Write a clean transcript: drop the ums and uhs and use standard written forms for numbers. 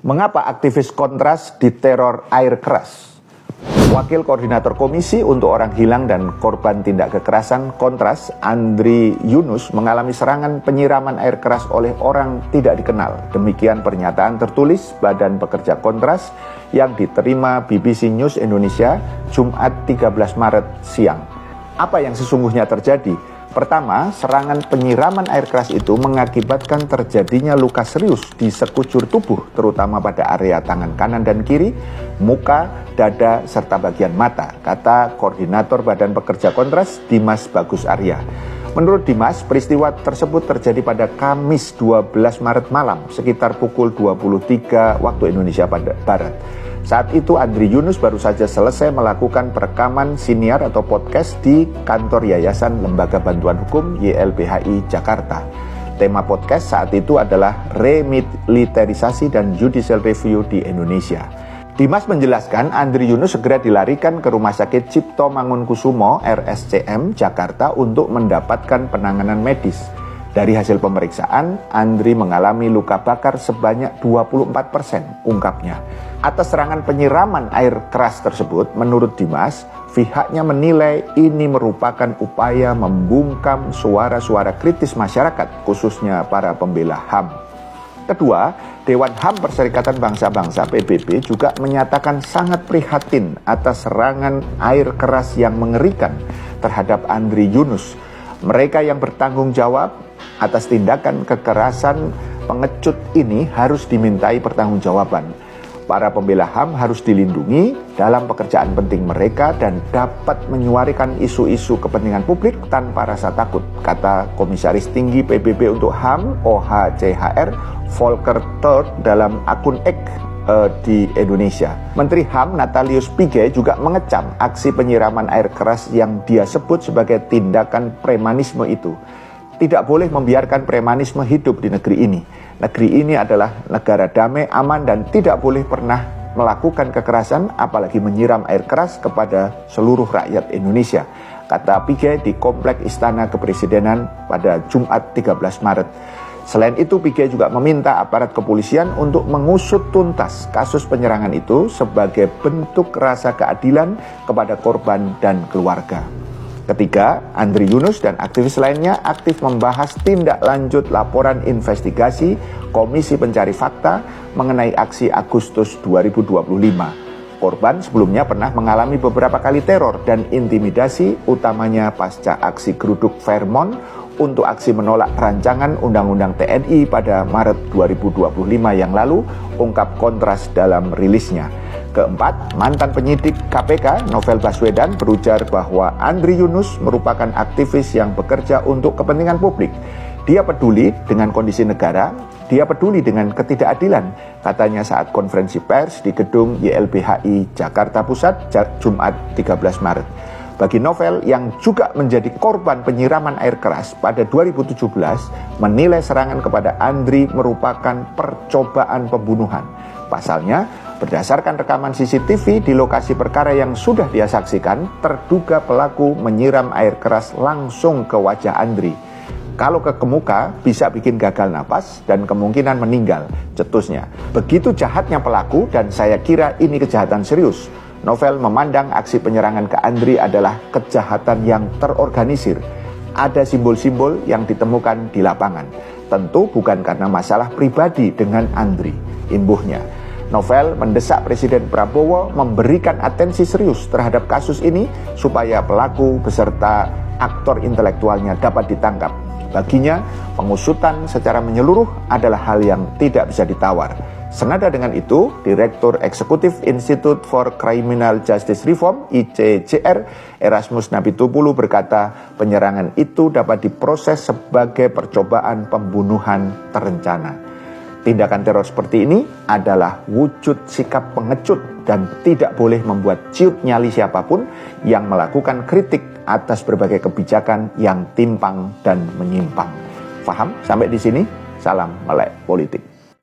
Mengapa aktivis Kontras diteror air keras? Wakil Koordinator Komisi untuk Orang Hilang dan Korban Tindak Kekerasan Kontras, Andri Yunus, mengalami serangan penyiraman air keras oleh orang tidak dikenal. Demikian pernyataan tertulis Badan Pekerja Kontras yang diterima BBC News Indonesia Jumat 13 Maret siang. Apa yang sesungguhnya terjadi? Pertama, serangan penyiraman air keras itu mengakibatkan terjadinya luka serius di sekujur tubuh, terutama pada area tangan kanan dan kiri, muka, dada, serta bagian mata, kata Koordinator Badan Pekerja Kontras, Dimas Bagus Arya. Menurut Dimas, peristiwa tersebut terjadi pada Kamis 12 Maret malam, sekitar pukul 23 waktu Indonesia Barat. Saat itu Andri Yunus baru saja selesai melakukan perekaman siniar atau podcast di kantor Yayasan Lembaga Bantuan Hukum YLBHI Jakarta. Tema podcast saat itu adalah remilitarisasi dan judicial review di Indonesia. Dimas menjelaskan Andri Yunus segera dilarikan ke Rumah Sakit Cipto Mangunkusumo RSCM Jakarta untuk mendapatkan penanganan medis. Dari hasil pemeriksaan, Andri mengalami luka bakar sebanyak 24%, ungkapnya. Atas serangan penyiraman air keras tersebut, menurut Dimas, pihaknya menilai ini merupakan upaya membungkam suara-suara kritis masyarakat, khususnya para pembela HAM. Kedua, Dewan HAM Perserikatan Bangsa-Bangsa PBB juga menyatakan sangat prihatin atas serangan air keras yang mengerikan terhadap Andri Yunus. Mereka yang bertanggung jawab atas tindakan kekerasan pengecut ini harus dimintai pertanggungjawaban. Para pembela HAM harus dilindungi dalam pekerjaan penting mereka dan dapat menyuarakan isu-isu kepentingan publik tanpa rasa takut, kata Komisaris Tinggi PBB untuk HAM OHCHR Volker Turk dalam akun X di Indonesia. Menteri HAM Natalius Pigai juga mengecam aksi penyiraman air keras yang dia sebut sebagai tindakan premanisme itu. Tidak boleh membiarkan premanisme hidup di negeri ini. Negeri ini adalah negara damai, aman, dan tidak boleh pernah melakukan kekerasan, apalagi menyiram air keras kepada seluruh rakyat Indonesia, kata Pigai di Komplek Istana Kepresidenan pada Jumat 13 Maret. Selain itu, Pigai juga meminta aparat kepolisian untuk mengusut tuntas kasus penyerangan itu sebagai bentuk rasa keadilan kepada korban dan keluarga. Ketiga, Andri Yunus dan aktivis lainnya aktif membahas tindak lanjut laporan investigasi Komisi Pencari Fakta mengenai aksi Agustus 2025. Korban sebelumnya pernah mengalami beberapa kali teror dan intimidasi, utamanya pasca aksi geruduk Fairmont untuk aksi menolak rancangan Undang-Undang TNI pada Maret 2025 yang lalu, ungkap Kontras dalam rilisnya. Keempat, mantan penyidik KPK Novel Baswedan berujar bahwa Andri Yunus merupakan aktivis yang bekerja untuk kepentingan publik. Dia peduli dengan kondisi negara, dia peduli dengan ketidakadilan, katanya saat konferensi pers di gedung YLBHI Jakarta Pusat Jumat 13 Maret. Bagi Novel yang juga menjadi korban penyiraman air keras pada 2017, menilai serangan kepada Andri merupakan percobaan pembunuhan. Pasalnya, berdasarkan rekaman CCTV di lokasi perkara yang sudah dia saksikan, terduga pelaku menyiram air keras langsung ke wajah Andri. Kalau ke muka, bisa bikin gagal napas dan kemungkinan meninggal, cetusnya. Begitu jahatnya pelaku dan saya kira ini kejahatan serius. Novel memandang aksi penyerangan ke Andri adalah kejahatan yang terorganisir. Ada simbol-simbol yang ditemukan di lapangan. Tentu bukan karena masalah pribadi dengan Andri, imbuhnya. Novel mendesak Presiden Prabowo memberikan atensi serius terhadap kasus ini supaya pelaku beserta aktor intelektualnya dapat ditangkap. Baginya, pengusutan secara menyeluruh adalah hal yang tidak bisa ditawar. Senada dengan itu, Direktur Eksekutif Institute for Criminal Justice Reform (ICJR) Erasmus Napitupulu berkata, penyerangan itu dapat diproses sebagai percobaan pembunuhan terencana. Tindakan teror seperti ini adalah wujud sikap pengecut dan tidak boleh membuat ciut nyali siapapun yang melakukan kritik atas berbagai kebijakan yang timpang dan menyimpang. Faham? Sampai di sini, salam melek politik.